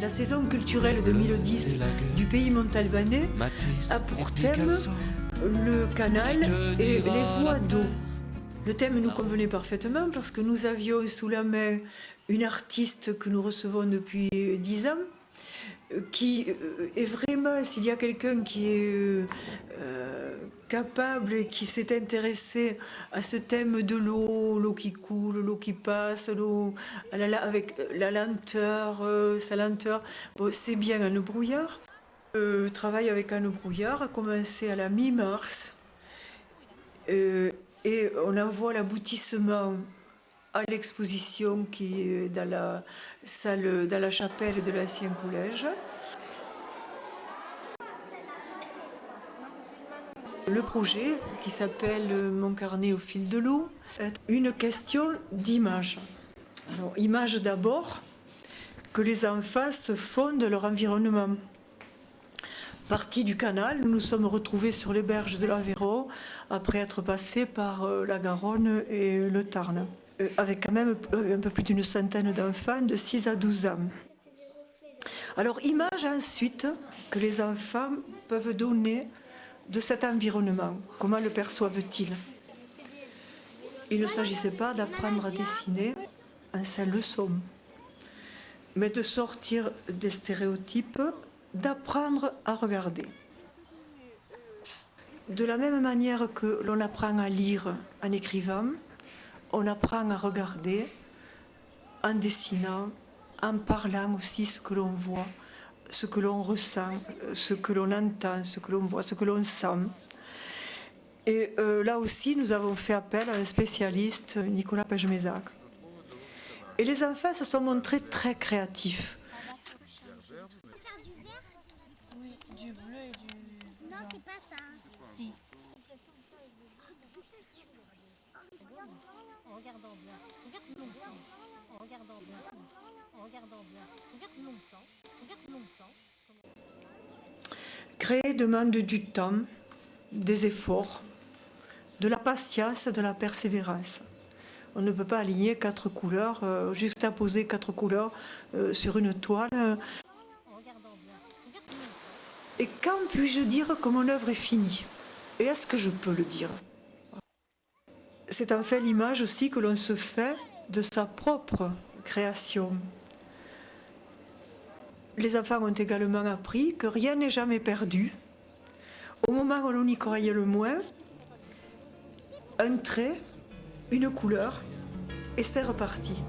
La saison culturelle 2010 du pays montalbanais a pour thème le canal et les voies d'eau. Le thème nous convenait parfaitement parce que nous avions sous la main une artiste que nous recevons depuis 10 ans, qui est vraiment, s'il y a quelqu'un qui est capable et qui s'est intéressé à ce thème de l'eau, l'eau qui coule, l'eau qui passe, l'eau avec la lenteur, sa lenteur, bon, c'est bien Anne Brouillard. Le travail avec Anne Brouillard a commencé à la mi-mars et on en voit l'aboutissement à l'exposition qui est dans la salle, dans la chapelle de l'ancien collège. Le projet, qui s'appelle Mon carnet au fil de l'eau, est une question d'image. Alors, image d'abord, que les enfants se font de leur environnement. Partis du canal, nous nous sommes retrouvés sur les berges de l'Aveyron après être passés par la Garonne et le Tarn, avec quand même un peu plus d'une centaine d'enfants de 6 à 12 ans. Alors, image ensuite que les enfants peuvent donner de cet environnement. Comment le perçoivent-ils? Il ne s'agissait pas d'apprendre à dessiner en sa leçon, mais de sortir des stéréotypes, d'apprendre à regarder. De la même manière que l'on apprend à lire en écrivant, on apprend à regarder en dessinant, en parlant aussi ce que l'on voit, ce que l'on ressent, ce que l'on entend, ce que l'on voit, ce que l'on sent. Et là aussi, nous avons fait appel à un spécialiste, Nicolas Pejmezac. Et les enfants se sont montrés très créatifs. Faire du vert? Oui, du bleu et du... Non, c'est pas ça. Si. En regardant bien. Regarde longtemps. En regardant bien. En regardant bien. Regarde longtemps. Regarde longtemps. Créer demande du temps, des efforts, de la patience, de la persévérance. On ne peut pas aligner 4 couleurs, juxtaposer 4 couleurs sur une toile. Et quand puis-je dire que mon œuvre est finie? Et est-ce que je peux le dire? C'est en fait l'image aussi que l'on se fait de sa propre création. Les enfants ont également appris que rien n'est jamais perdu. Au moment où l'on y croyait le moins, un trait, une couleur, et c'est reparti.